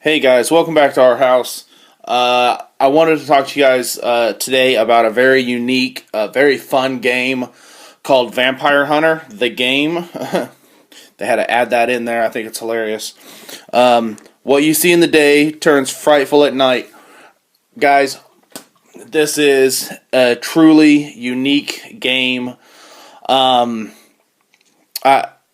Hey guys, welcome back to our house. I wanted to talk to you guys today about a very unique, very fun game called Vampire Hunter. The game, they had to add that in there. I think it's hilarious. What you see in the day turns frightful at night. Guys, this is a truly unique game.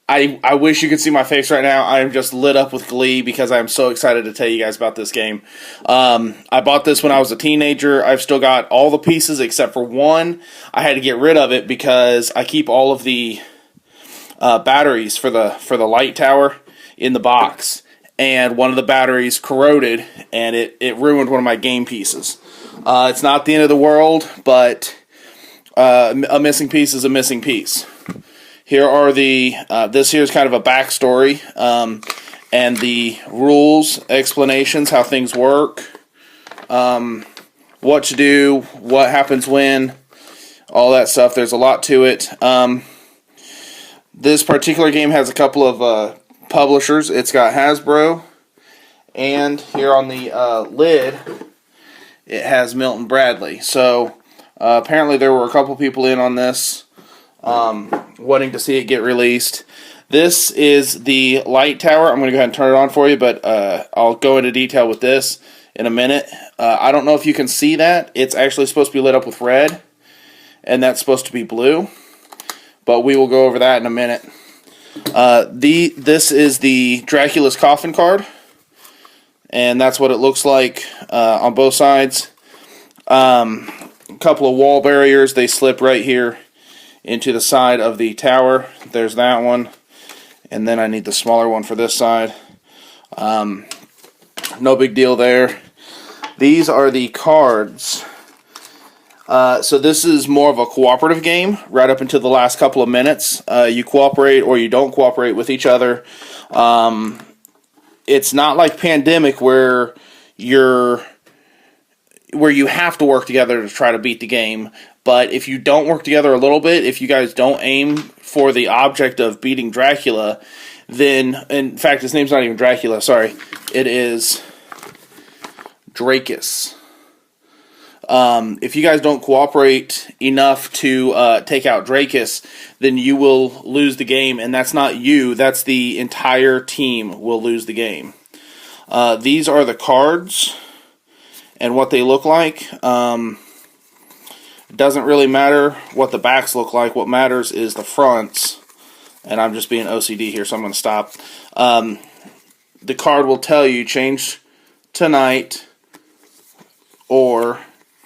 I wish you could see my face right now. I am just lit up with glee because I am so excited to tell you guys about this game. I bought this when I was a teenager. I've still got all the pieces except for one. I had to get rid of it because I keep all of the batteries for the light tower in the box, and one of the batteries corroded and it ruined one of my game pieces. It's not the end of the world, but a missing piece is a missing piece. Here are this here is kind of a backstory, and the rules, explanations, how things work, what to do, what happens when, all that stuff. There's a lot to it. This particular game has a couple of publishers. It's got Hasbro, and here on the lid, it has Milton Bradley. So apparently there were a couple people in on this. Wanting to see it get released. This is the light tower. I'm going to go ahead and turn it on for you, but I'll go into detail with this in a minute. I don't know if you can see that. It's actually supposed to be lit up with red, and that's supposed to be blue, but we will go over that in a minute. This is the Dracula's Coffin card, and that's what it looks like on both sides. A couple of wall barriers. They slip right here into the side of the tower. There's that one, and then I need the smaller one for this side. No big deal there. These are the cards. So this is more of a cooperative game right up until the last couple of minutes. You cooperate or you don't cooperate with each other. It's not like Pandemic where you have to work together to try to beat the game. But if you don't work together a little bit, if you guys don't aim for the object of beating Dracula, then, in fact, his name's not even Dracula, sorry. It is Dracus. If you guys don't cooperate enough to take out Dracus, then you will lose the game, and that's not you, that's the entire team will lose the game. These are the cards and what they look like. It doesn't really matter what the backs look like. What matters is the fronts. And I'm just being OCD here, so I'm going to stop. The card will tell you change tonight or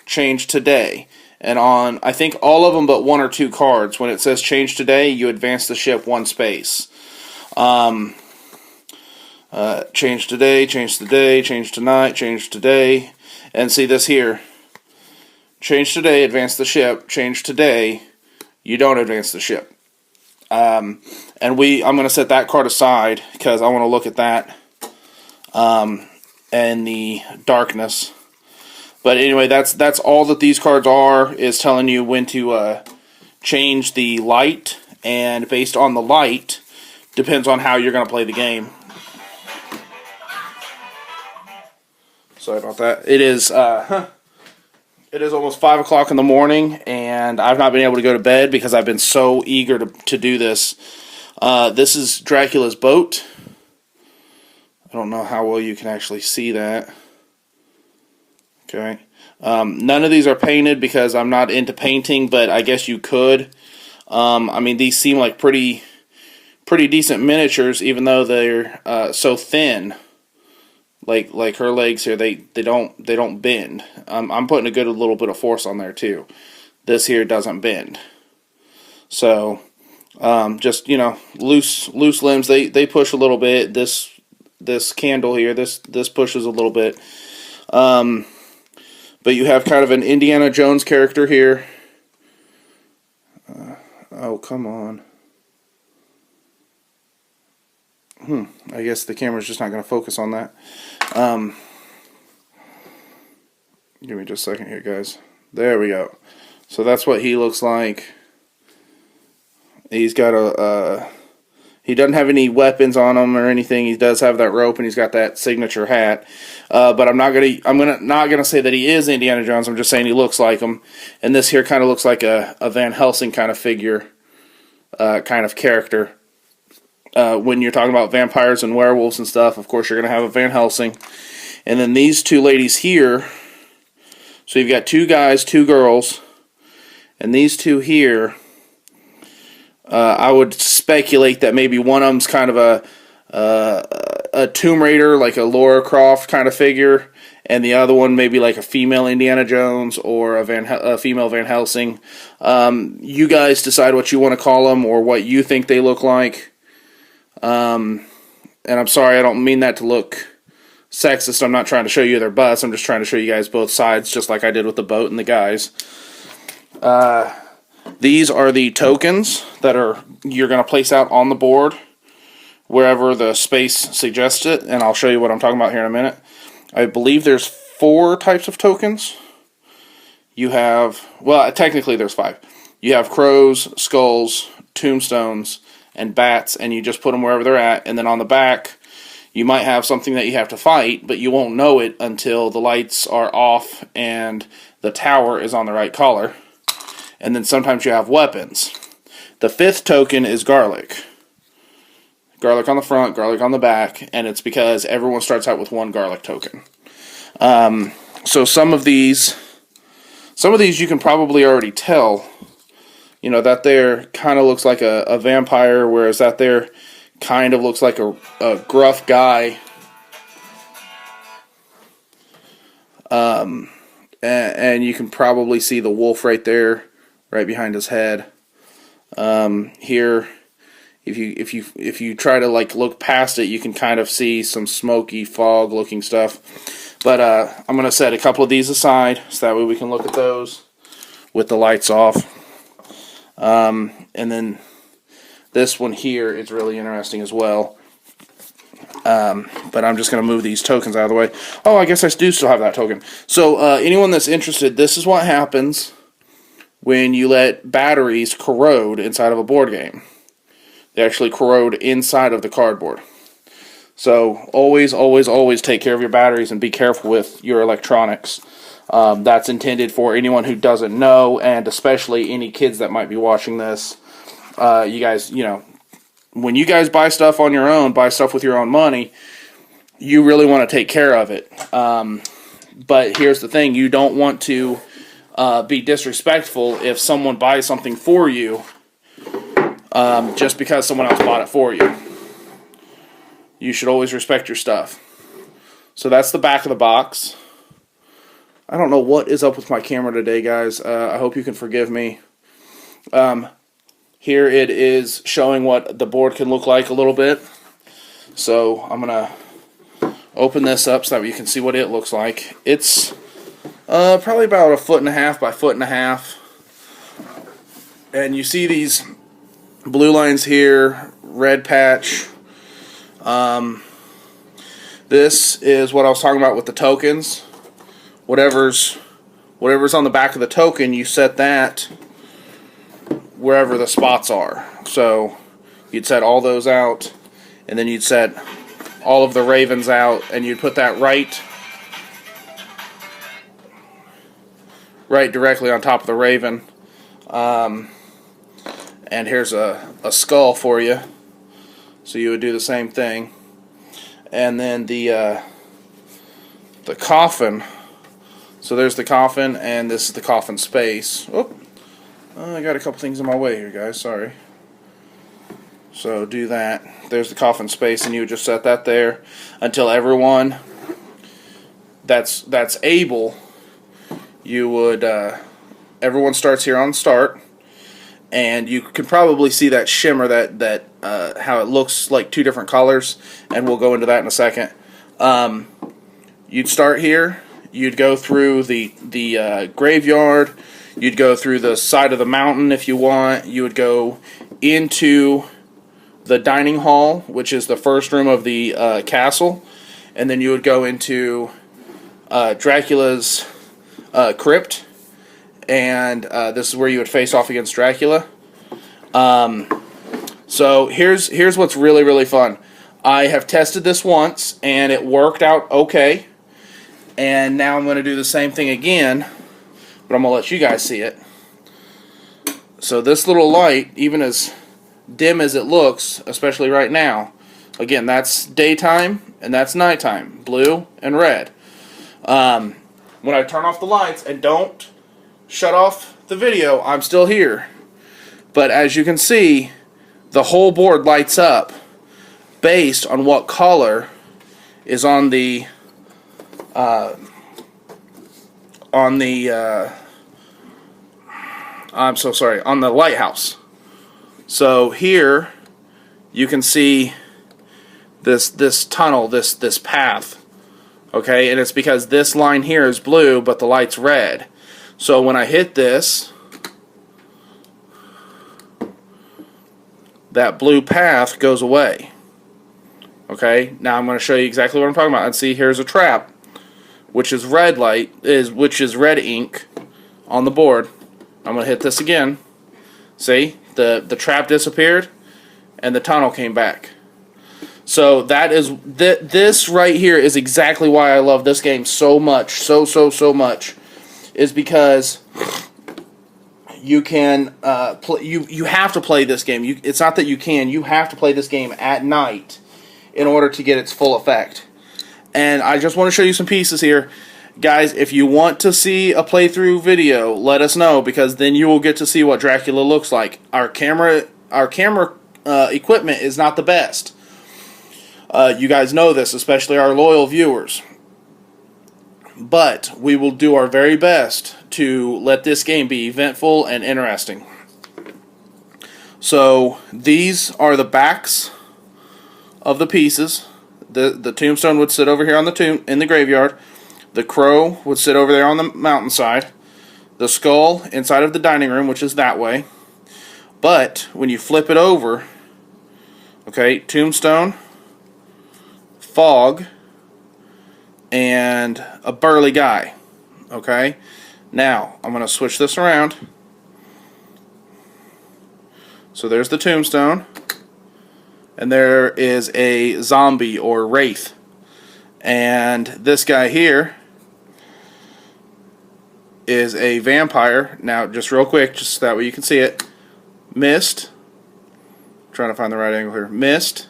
change today. And on, I think, all of them but one or two cards, when it says change today, you advance the ship one space. Change today, change today, change tonight, change today. And see this here. Change today, advance the ship. Change today, you don't advance the ship. And I'm going to set that card aside because I want to look at that and the darkness. But anyway, that's all that these cards are, is telling you when to change the light, and based on the light, depends on how you're going to play the game. Sorry about that. It is almost 5 o'clock in the morning, and I've not been able to go to bed because I've been so eager to do this. This is Dracula's boat. I don't know how well you can actually see that. Okay. None of these are painted because I'm not into painting, but I guess you could. I mean, these seem like pretty decent miniatures, even though they're so thin. Like her legs here, they don't bend. I'm putting a good little bit of force on there too. This here doesn't bend. So just loose limbs. They push a little bit. This candle here, this pushes a little bit. But you have kind of an Indiana Jones character here. Oh, come on. I guess the camera's just not going to focus on that. Give me just a second here, guys. There we go. So that's what he looks like. He's got He doesn't have any weapons on him or anything. He does have that rope, and he's got that signature hat. But I'm not gonna say that he is Indiana Jones. I'm just saying he looks like him. And this here kind of looks like a Van Helsing kind of figure, kind of character. When you're talking about vampires and werewolves and stuff, of course you're gonna have a Van Helsing. And then these two ladies here. So you've got 2 guys, 2 girls, and these 2 here. I would speculate that maybe one of them's kind of a Tomb Raider, like a Lara Croft kind of figure, and the other one maybe like a female Indiana Jones or a female Van Helsing. You guys decide what you want to call them or what you think they look like. And I'm sorry, I don't mean that to look sexist. I'm not trying to show you their butts. I'm just trying to show you guys both sides, just like I did with the boat and the guys. These are the tokens that you're going to place out on the board wherever the space suggests it, and I'll show you what I'm talking about here in a minute. I believe there's 4 types of tokens. You have, well, technically there's 5. You have crows, skulls, tombstones, and bats, and you just put them wherever they're at, and then on the back you might have something that you have to fight, but you won't know it until the lights are off and the tower is on the right color. And then sometimes you have weapons. The 5th token is garlic. Garlic on the front, garlic on the back, and it's because everyone starts out with 1 garlic token. So some of these you can probably already tell. You know, that there kind of looks like a vampire, whereas that there kind of looks like a gruff guy. And you can probably see the wolf right there, right behind his head. Here, if you try to like look past it, you can kind of see some smoky fog looking stuff. But I'm gonna set a couple of these aside so that way we can look at those with the lights off. And then this one here is really interesting as well. But I'm just going to move these tokens out of the way. Oh, I guess I do still have that token. So anyone that's interested, this is what happens when you let batteries corrode inside of a board game. They actually corrode inside of the cardboard. So always, always, always take care of your batteries and be careful with your electronics. That's intended for anyone who doesn't know, and especially any kids that might be watching this. You guys, you know, when you guys buy stuff on your own, buy stuff with your own money, you really want to take care of it. But here's the thing, you don't want to be disrespectful if someone buys something for you just because someone else bought it for you. You should always respect your stuff. So that's the back of the box. I don't know what is up with my camera today, guys. I hope you can forgive me. Here it is showing what the board can look like a little bit. So I'm going to open this up so that you can see what it looks like. It's probably about 1.5 by 1.5 feet. And you see these blue lines here, red patch. This is what I was talking about with the tokens. Whatever's on the back of the token, you set that wherever the spots are. So you'd set all those out, and then you'd set all of the ravens out, and you'd put that right directly on top of the raven. And here's a skull for you. So you would do the same thing. And then the coffin. So there's the coffin, and this is the coffin space. Oh, I got a couple things in my way here, guys. Sorry. So do that. There's the coffin space, and you would just set that there until everyone that's able. You would everyone starts here on start, and you can probably see that shimmer, that how it looks like 2 different colors, and we'll go into that in a second. You'd start here. You'd go through the graveyard. You'd go through the side of the mountain if you want. You would go into the dining hall, which is the first room of the castle, and then you would go into Dracula's crypt, and this is where you would face off against Dracula. So here's what's really, really fun. I have tested this once, and it worked out okay. And now I'm going to do the same thing again, but I'm going to let you guys see it. So this little light, even as dim as it looks, especially right now, again, that's daytime and that's nighttime, blue and red. When I turn off the lights and don't shut off the video, I'm still here. But as you can see, the whole board lights up based on what color is on the on the lighthouse. So here you can see this tunnel, this path, okay, and it's because this line here is blue but the light's red. So when I hit this, that blue path goes away. Okay, now I'm going to show you exactly what I'm talking about. And see, here's a trap, which is red which is red ink on the board. I'm going to hit this again. See, the trap disappeared and the tunnel came back. So that is this right here is exactly why I love this game so much, so much, is because you can you have to play this game. It's not that you have to play this game at night in order to get its full effect. And I just want to show you some pieces here. Guys, if you want to see a playthrough video, let us know, because then you will get to see what Dracula looks like. Our camera equipment is not the best. You guys know this, especially our loyal viewers. But we will do our very best to let this game be eventful and interesting. So these are the backs of the pieces. The tombstone would sit over here on the in the graveyard. The crow would sit over there on the mountainside. The skull inside of the dining room, which is that way. But when you flip it over, okay, tombstone, fog, and a burly guy. Okay, now I'm going to switch this around. So there's the tombstone, and there is a zombie or wraith. And this guy here is a vampire. Now, just real quick, just that way you can see it. Mist. Trying to find the right angle here. Mist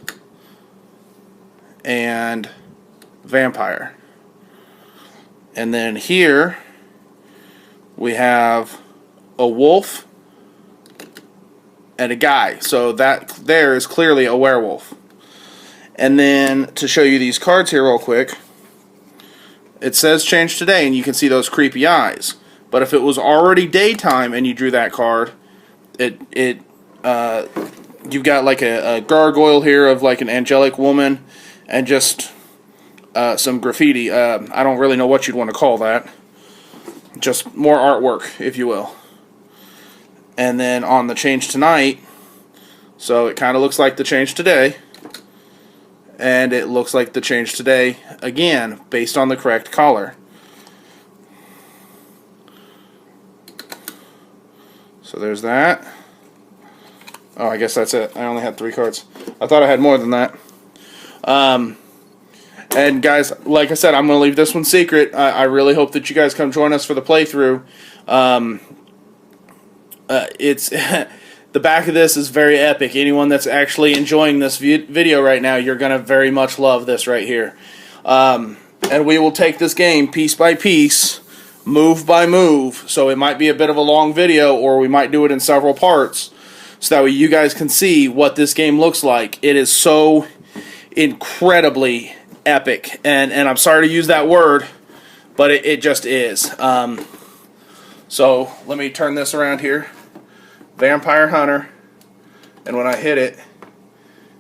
and vampire. And then here we have a wolf and a guy. So that there is clearly a werewolf. And then to show you these cards here real quick, it says change today, and you can see those creepy eyes. But if it was already daytime and you drew that card, you've got like a gargoyle here of like an angelic woman and just some graffiti. I don't really know what you'd want to call that. Just more artwork, if you will. And then on the change tonight, so it kind of looks like the change today. And it looks like the change today, again, based on the correct color. So there's that. Oh, I guess that's it. I only had 3 cards. I thought I had more than that. And guys, like I said, I'm going to leave this one secret. I really hope that you guys come join us for the playthrough. It's... The back of this is very epic. Anyone that's actually enjoying this video right now, you're going to very much love this right here. And we will take this game piece by piece, move by move, so it might be a bit of a long video, or we might do it in several parts, so that way you guys can see what this game looks like. It is so incredibly epic, and I'm sorry to use that word, but it just is. So let me turn this around here. Vampire Hunter, and when I hit it,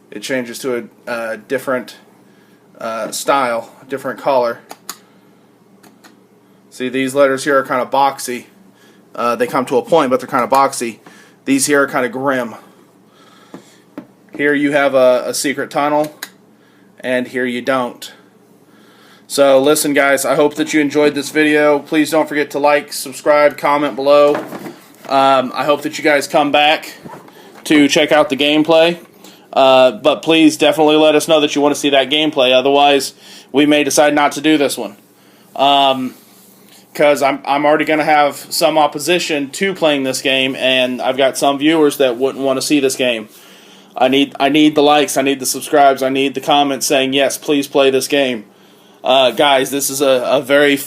it changes to a different style, different color. See, these letters here are kind of boxy. They come to a point, but they're kind of boxy. These here are kind of grim. Here you have a secret tunnel, and here you don't. So listen, guys, I hope that you enjoyed this video. Please don't forget to like, subscribe, comment below. I hope that you guys come back to check out the gameplay. But please definitely let us know that you want to see that gameplay. Otherwise, we may decide not to do this one. Because I'm already going to have some opposition to playing this game, and I've got some viewers that wouldn't want to see this game. I need the likes, I need the subscribes, I need the comments saying, yes, please play this game. Guys, this is a very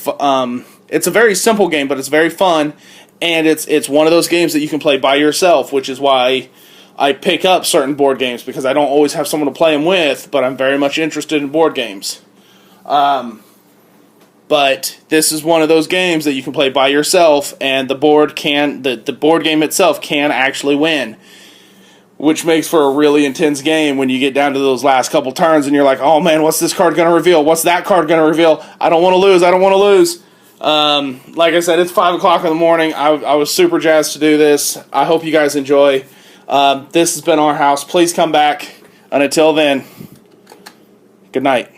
it's a very simple game, but it's very fun, and it's one of those games that you can play by yourself, which is why I pick up certain board games, because I don't always have someone to play them with, but I'm very much interested in board games. But this is one of those games that you can play by yourself, and the board game itself can actually win, which makes for a really intense game when you get down to those last couple turns and you're like, oh man, what's this card going to reveal? What's that card going to reveal? I don't want to lose. I don't want to lose. Like I said, it's 5 o'clock in the morning. I was super jazzed to do this. I hope you guys enjoy. This has been our house. Please come back. And until then, good night.